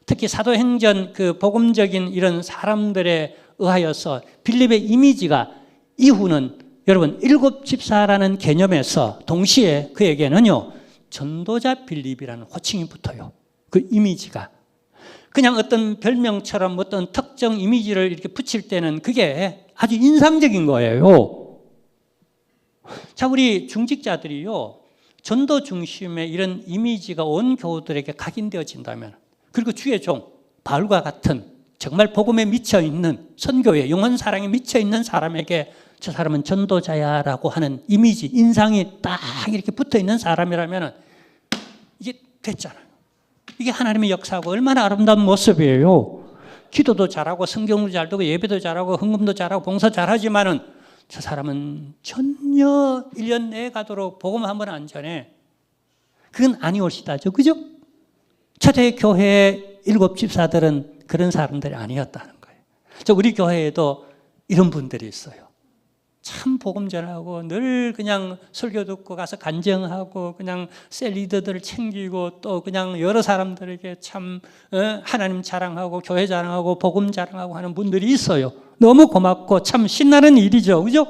특히 사도행전 그 복음적인 이런 사람들에 의하여서 빌립의 이미지가 이후는 여러분 7 집사라는 개념에서 동시에 그에게는요 전도자 빌립이라는 호칭이 붙어요. 그 이미지가 그냥 어떤 별명처럼 어떤 특정 이미지를 이렇게 붙일 때는 그게 아주 인상적인 거예요. 자, 우리 중직자들이요 전도 중심의 이런 이미지가 온 교우들에게 각인되어진다면, 그리고 주의 종 바울과 같은 정말 복음에 미쳐있는, 선교에 영혼 사랑에 미쳐있는 사람에게 저 사람은 전도자야라고 하는 이미지, 인상이 딱 이렇게 붙어있는 사람이라면 이게 됐잖아요. 이게 하나님의 역사하고 얼마나 아름다운 모습이에요. 기도도 잘하고 성경도 잘 듣고 예배도 잘하고 헌금도 잘하고 봉사 잘하지만은 저 사람은 전혀 1년 내에 가도록 복음 한 번 안 전해. 그건 아니올시다죠. 그죠? 초대교회 7 집사들은 그런 사람들이 아니었다는 거예요. 우리 교회에도 이런 분들이 있어요. 참 복음 전하고 늘 그냥 설교 듣고 가서 간증하고 그냥 셀 리더들을 챙기고 또 그냥 여러 사람들에게 참 하나님 자랑하고 교회 자랑하고 복음 자랑하고 하는 분들이 있어요. 너무 고맙고 참 신나는 일이죠. 그죠?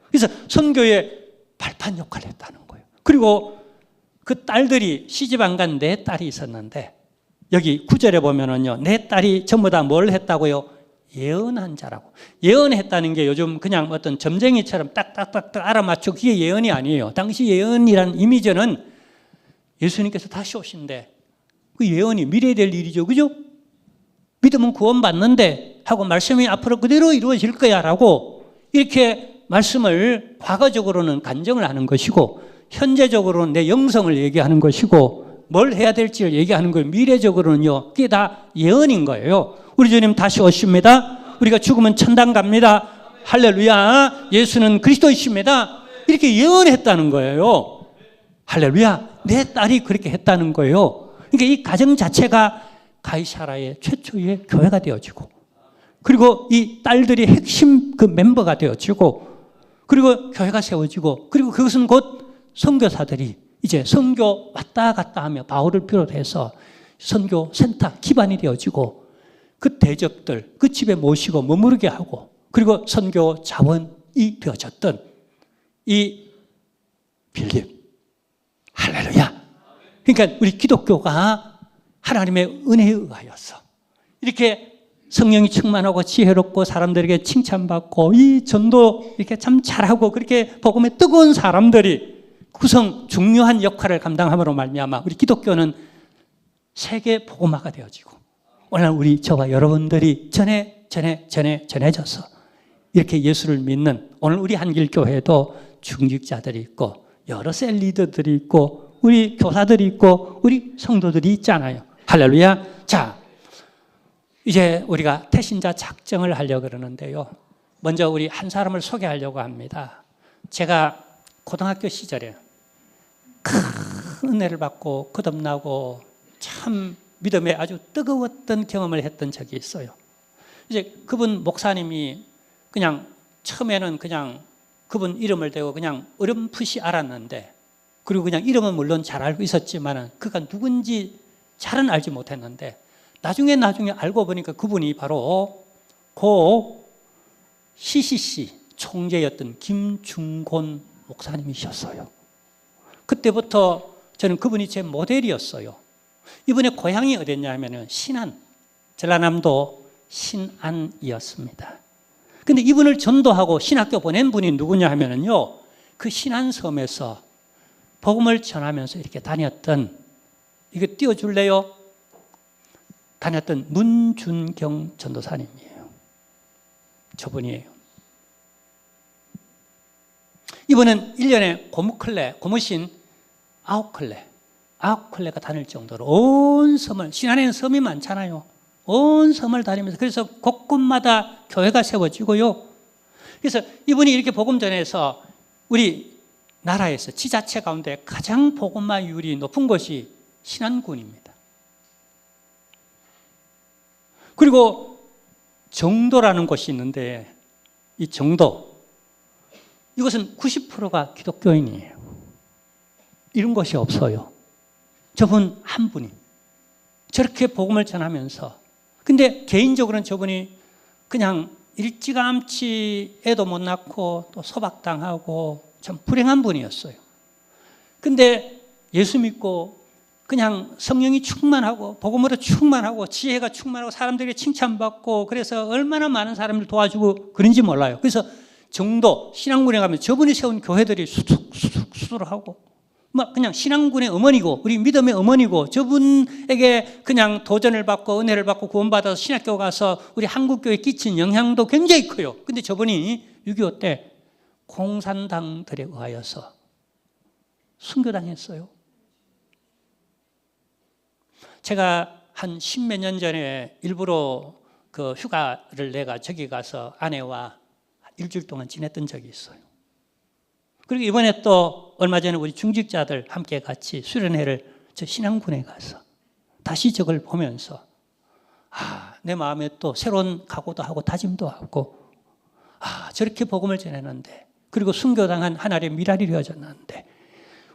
그래서 선교의 발판 역할을 했다는 거예요. 그리고 그 딸들이 시집 안 간 4딸이 있었는데 여기 9절에 보면은요 4딸이 전부 다 뭘 했다고요? 예언한 자라고. 예언했다는 게 요즘 그냥 어떤 점쟁이처럼 딱딱딱 알아맞추고 그게 예언이 아니에요. 당시 예언이라는 이미지는 예수님께서 다시 오신대. 그 예언이 미래에 될 일이죠. 그죠? 믿으면 구원받는데 하고 말씀이 앞으로 그대로 이루어질 거야 라고 이렇게 말씀을 과거적으로는 간증을 하는 것이고, 현재적으로는 내 영성을 얘기하는 것이고 뭘 해야 될지를 얘기하는 걸 미래적으로는요. 그게 다 예언인 거예요. 우리 주님 다시 오십니다. 우리가 죽으면 천당 갑니다. 할렐루야. 예수는 그리스도이십니다. 이렇게 예언했다는 거예요. 할렐루야. 내 딸이 그렇게 했다는 거예요. 그러니까 이 가정 자체가 가이사라의 최초의 교회가 되어지고, 그리고 이 딸들이 핵심 그 멤버가 되어지고, 그리고 교회가 세워지고, 그리고 그것은 곧 선교사들이 이제 선교 왔다 갔다 하며 바울을 비롯해서 선교 센터 기반이 되어지고, 그 대적들 그 집에 모시고 머무르게 하고, 그리고 선교 자원이 되어졌던 이 빌립. 할렐루야. 그러니까 우리 기독교가 하나님의 은혜에 의하여서 이렇게 성령이 충만하고 지혜롭고 사람들에게 칭찬받고 이 전도 이렇게 참 잘하고 그렇게 복음에 뜨거운 사람들이 구성 중요한 역할을 감당함으로 말미암아 우리 기독교는 세계 복음화가 되어지고, 오늘 우리 저와 여러분들이 전해져서 이렇게 예수를 믿는 오늘 우리 한길교회도 중직자들이 있고 여러 셀 리더들이 있고 우리 교사들이 있고 우리 성도들이 있잖아요. 할렐루야. 자, 이제 우리가 태신자 작정을 하려고 그러는데요. 먼저 우리 한 사람을 소개하려고 합니다. 제가 고등학교 시절에 큰 은혜를 받고 거듭나고 참 믿음에 아주 뜨거웠던 경험을 했던 적이 있어요. 이제 그분 목사님이 그냥 처음에는 그냥 그분 이름을 대고 그냥 어렴풋이 알았는데, 그리고 그냥 이름은 물론 잘 알고 있었지만은 그가 누군지 잘은 알지 못했는데, 나중에 알고 보니까 그분이 바로 고 CCC 총재였던 김중곤 목사님이셨어요. 그때부터 저는 그분이 제 모델이었어요. 이분의 고향이 어디였냐 하면은 신안, 전라남도 신안이었습니다. 근데 이분을 전도하고 신학교 보낸 분이 누구냐 하면은요, 그 신안섬에서 복음을 전하면서 이렇게 다녔던, 이거 띄워줄래요? 다녔던 문준경 전도사님이에요. 저분이에요. 이분은 1년에 고무신 9클레가 다닐 정도로 온 섬을, 신안에는 섬이 많잖아요. 온 섬을 다니면서, 그래서 곳곳마다 교회가 세워지고요. 그래서 이분이 이렇게 복음 전해서 우리 나라에서 지자체 가운데 가장 복음화율이 높은 곳이 신안군입니다. 그리고 정도라는 곳이 있는데, 이 정도, 이것은 90%가 기독교인이에요. 이런 곳이 없어요. 저분 한 분이 저렇게 복음을 전하면서, 근데 개인적으로는 저분이 그냥 일찌감치 애도 못 낳고 또 소박당하고 참 불행한 분이었어요. 근데 예수 믿고 그냥 성령이 충만하고 복음으로 충만하고 지혜가 충만하고 사람들에게 칭찬받고, 그래서 얼마나 많은 사람을 도와주고 그런지 몰라요. 그래서 정도 신앙군에 가면 저분이 세운 교회들이 수두룩하고 막 그냥 신앙군의 어머니고 우리 믿음의 어머니고, 저분에게 그냥 도전을 받고 은혜를 받고 구원받아서 신학교 가서 우리 한국교회에 끼친 영향도 굉장히 커요. 근데 저분이 6.25 때 공산당들에 의하여서 순교당했어요. 제가 한 10몇 년 전에 일부러 그 휴가를 내가 저기 가서 아내와 일주일 동안 지냈던 적이 있어요. 그리고 이번에 또 얼마 전에 우리 중직자들 함께 같이 수련회를 저 신앙군에 가서 다시 저걸 보면서 내 마음에 또 새로운 각오도 하고 다짐도 하고, 저렇게 복음을 전했는데, 그리고 순교당한 하나의 미랄이 되어졌는데,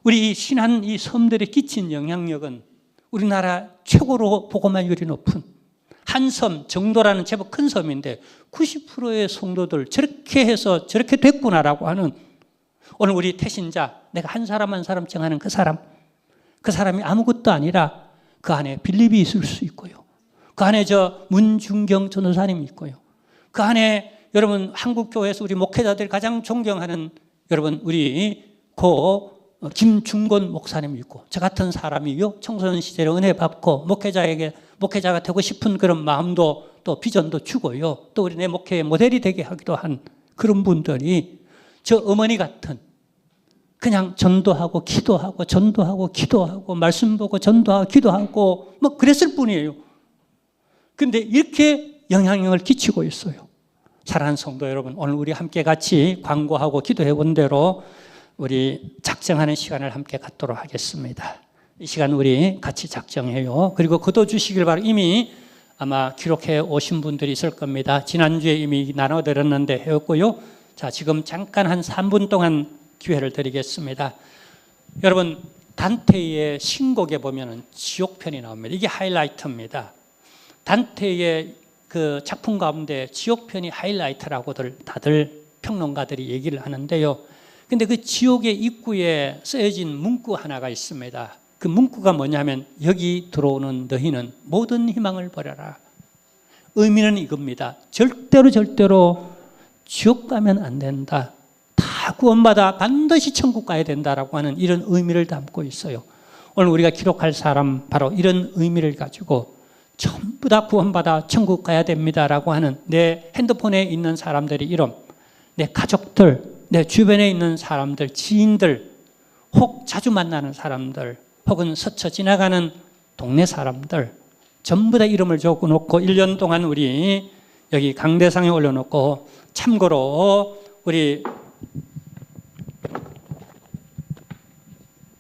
우리 이 신한 이 섬들에 끼친 영향력은 우리나라 최고로 복음화율이 높은 한 섬 정도라는 제법 큰 섬인데 90%의 성도들 저렇게 해서 저렇게 됐구나라고 하는, 오늘 우리 태신자, 내가 한 사람 한 사람 정하는 그 사람이 아무것도 아니라 그 안에 빌립이 있을 수 있고요. 그 안에 저 문준경 전도사님이 있고요. 그 안에 여러분 한국교회에서 우리 목회자들이 가장 존경하는 여러분 우리 고 김중곤 목사님이 있고, 저 같은 사람이요, 청소년 시절에 은혜 받고 목회자가 되고 싶은 그런 마음도 또 비전도 주고요, 또 우리 내 목회의 모델이 되게 하기도 한 그런 분들이 저 어머니 같은 그냥 전도하고 기도하고 전도하고 기도하고 말씀 보고 전도하고 기도하고 뭐 그랬을 뿐이에요. 그런데 이렇게 영향력을 끼치고 있어요. 사랑하는 성도 여러분, 오늘 우리 함께 같이 광고하고 기도해 본 대로 우리 작정하는 시간을 함께 갖도록 하겠습니다. 이 시간 우리 같이 작정해요. 그리고 거둬주시길 바라고 이미 아마 기록해 오신 분들이 있을 겁니다. 지난주에 이미 나눠드렸는데 해왔고요. 자, 지금 잠깐 한 3분 동안 기회를 드리겠습니다. 여러분, 단테의 신곡에 보면 지옥편이 나옵니다. 이게 하이라이트입니다. 단테의 그 작품 가운데 지옥편이 하이라이트라고들 다들 평론가들이 얘기를 하는데요. 근데 그 지옥의 입구에 쓰여진 문구 하나가 있습니다. 그 문구가 뭐냐면 여기 들어오는 너희는 모든 희망을 버려라. 의미는 이겁니다. 절대로 지옥 가면 안 된다. 다 구원받아 반드시 천국 가야 된다라고 하는 이런 의미를 담고 있어요. 오늘 우리가 기록할 사람 바로 이런 의미를 가지고 전부 다 구원받아 천국 가야 됩니다라고 하는 내 핸드폰에 있는 사람들의 이름, 내 가족들, 내 주변에 있는 사람들, 지인들, 혹 자주 만나는 사람들, 혹은 스쳐 지나가는 동네 사람들 전부 다 이름을 적어놓고 1년 동안 우리 여기 강대상에 올려놓고 참고로 우리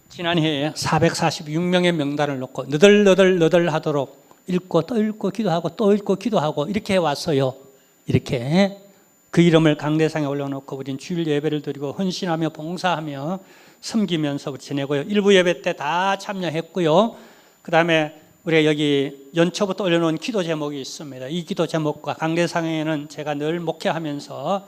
지난해에 446명의 명단을 놓고 너덜너덜 하도록 읽고 또 읽고 기도하고 또 읽고 기도하고 이렇게 왔어요. 이렇게 그 이름을 강대상에 올려놓고 우린 주일 예배를 드리고 헌신하며 봉사하며 섬기면서 지내고요. 일부 예배 때 다 참여했고요. 그 다음에 우리가 여기 연초부터 올려놓은 기도 제목이 있습니다. 이 기도 제목과 강대상에는 제가 늘 목회하면서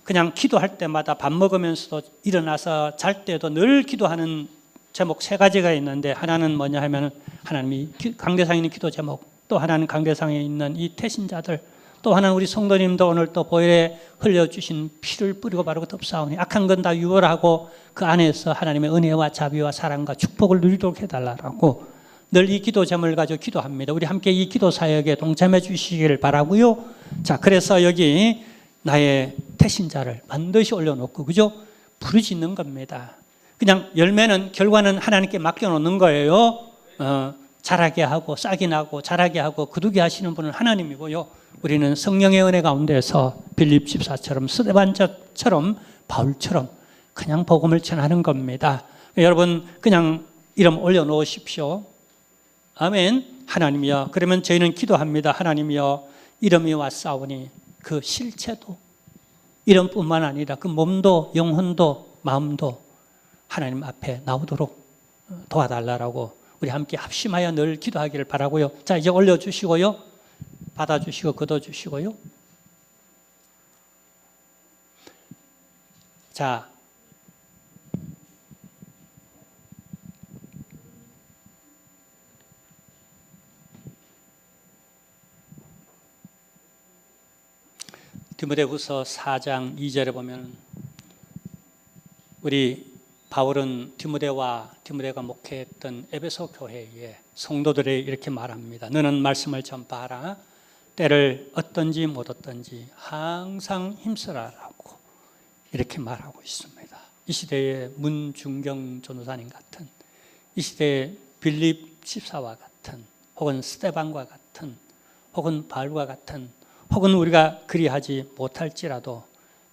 그냥 기도할 때마다 밥 먹으면서도 일어나서 잘 때도 늘 기도하는 제목 3가지가 있는데 하나는 뭐냐 하면 하나님이 강대상에 있는 기도 제목, 또 하나는 강대상에 있는 이 태신자들, 또 하나는 우리 성도님도 오늘 또 보혈에 흘려주신 피를 뿌리고 바르고 덮사오니 악한 건 다 유월하고 그 안에서 하나님의 은혜와 자비와 사랑과 축복을 누리도록 해달라고 늘 이 기도 제목을 가지고 기도합니다. 우리 함께 이 기도 사역에 동참해 주시기를 바라고요. 자, 그래서 여기 나의 태신자를 반드시 올려놓고 그죠? 부르짖는 겁니다. 그냥 열매는 결과는 하나님께 맡겨놓는 거예요. 자라게 하고 싹이 나고 자라게 하고 거두게 하시는 분은 하나님이고요. 우리는 성령의 은혜 가운데서 빌립 집사처럼 스데반처럼 바울처럼 그냥 복음을 전하는 겁니다. 여러분 그냥 이름 올려놓으십시오. 아멘. 하나님이여, 그러면 저희는 기도합니다. 하나님이여, 이름이 왔사오니 그 실체도 이름뿐만 아니라 그 몸도 영혼도 마음도 하나님 앞에 나오도록 도와달라고 우리 함께 합심하여 늘 기도하기를 바라고요. 자, 이제 올려주시고요. 받아주시고 걷어주시고요. 자, 디모데후서 4장 2절에 보면 우리 바울은 디모데가 목회했던 에베소 교회에 성도들에게 이렇게 말합니다. 너는 말씀을 전파하라. 때를 얻든지 못 얻든지 항상 힘쓰라라고 이렇게 말하고 있습니다. 이 시대의 문중경 전도사님 같은, 이 시대의 빌립 집사와 같은, 혹은 스데반과 같은, 혹은 바울과 같은, 혹은 우리가 그리하지 못할지라도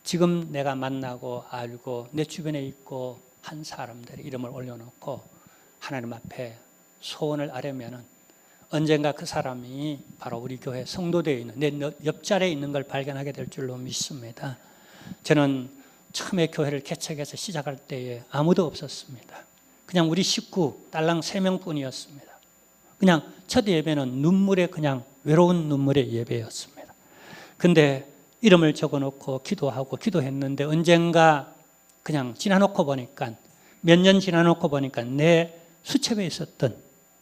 지금 내가 만나고 알고 내 주변에 있고 한 사람들의 이름을 올려놓고 하나님 앞에 소원을 아뢰면은 언젠가 그 사람이 바로 우리 교회 성도되어 있는 내 옆자리에 있는 걸 발견하게 될 줄로 믿습니다. 저는 처음에 교회를 개척해서 시작할 때에 아무도 없었습니다. 그냥 우리 식구 딸랑 3명뿐이었습니다. 그냥 첫 예배는 눈물의 그냥 외로운 눈물의 예배였습니다. 근데 이름을 적어놓고 기도하고 기도했는데 언젠가 그냥 지나놓고 보니까 몇 년 지나놓고 보니까 내 수첩에 있었던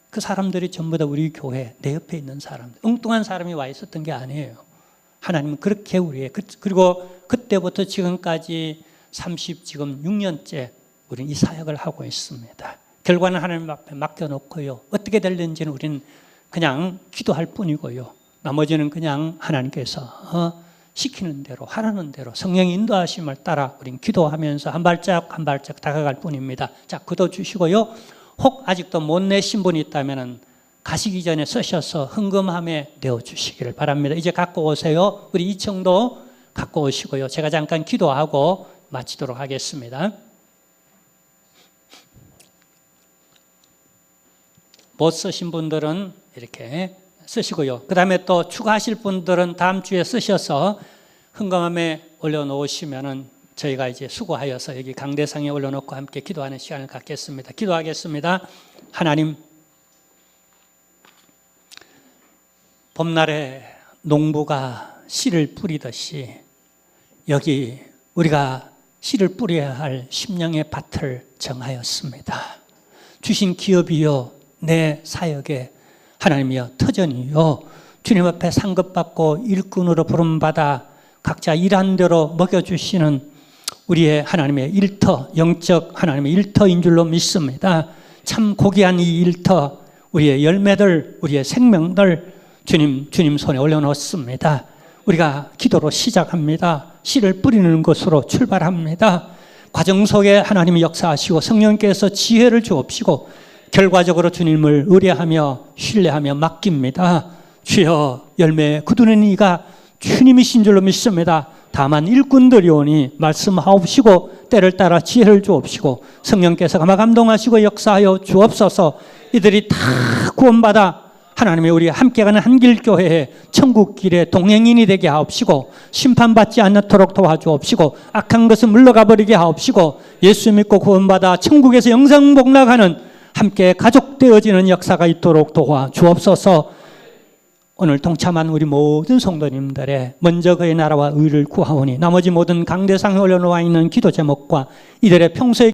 그 사람들이 전부 다 우리 교회 내 옆에 있는 사람들, 엉뚱한 사람이 와 있었던 게 아니에요. 하나님은 그렇게 우리의 그리고 그때부터 지금까지 지금 6년째 우리는 이 사역을 하고 있습니다. 결과는 하나님 앞에 맡겨놓고요. 어떻게 될는지는 우리는 그냥 기도할 뿐이고요. 나머지는 그냥 하나님께서 시키는 대로 하라는 대로 성령의 인도하심을 따라 우린 기도하면서 한 발짝 한 발짝 다가갈 뿐입니다. 자, 굳어주시고요. 혹 아직도 못 내신 분이 있다면 가시기 전에 쓰셔서 헌금함에 내어주시기를 바랍니다. 이제 갖고 오세요. 우리 이청도 갖고 오시고요. 제가 잠깐 기도하고 마치도록 하겠습니다. 못 쓰신 분들은 이렇게 쓰시고요. 그 다음에 또 추가하실 분들은 다음 주에 쓰셔서 헌금함에 올려놓으시면은 저희가 이제 수고하여서 여기 강대상에 올려놓고 함께 기도하는 시간을 갖겠습니다. 기도하겠습니다. 하나님, 봄날에 농부가 씨를 뿌리듯이 여기 우리가 씨를 뿌려야 할 심령의 밭을 정하였습니다. 주신 기업이요, 내 사역에 하나님이여 터전이요, 주님 앞에 상급받고 일꾼으로 부름받아 각자 일한 대로 먹여주시는 우리의 하나님의 일터, 영적 하나님의 일터인 줄로 믿습니다. 참 고귀한 이 일터, 우리의 열매들, 우리의 생명들 주님 손에 올려놓습니다. 우리가 기도로 시작합니다. 씨를 뿌리는 것으로 출발합니다. 과정 속에 하나님이 역사하시고 성령께서 지혜를 주옵시고 결과적으로 주님을 의뢰하며 신뢰하며 맡깁니다. 주여, 열매 거두는 이가 주님이신 줄로 믿습니다. 다만 일꾼들이 오니 말씀하옵시고 때를 따라 지혜를 주옵시고 성령께서 감화 감동하시고 역사하여 주옵소서. 이들이 다 구원받아 하나님의 우리 함께 가는 한길교회의 천국길의 동행인이 되게 하옵시고 심판받지 않도록 도와주옵시고 악한 것은 물러가 버리게 하옵시고 예수 믿고 구원받아 천국에서 영생복락하는 함께 가족되어지는 역사가 있도록 도와주옵소서. 오늘 동참한 우리 모든 성도님들의 먼저 그의 나라와 의를 구하오니 나머지 모든 강대상에 올려놓아 있는 기도 제목과 이들의 평소의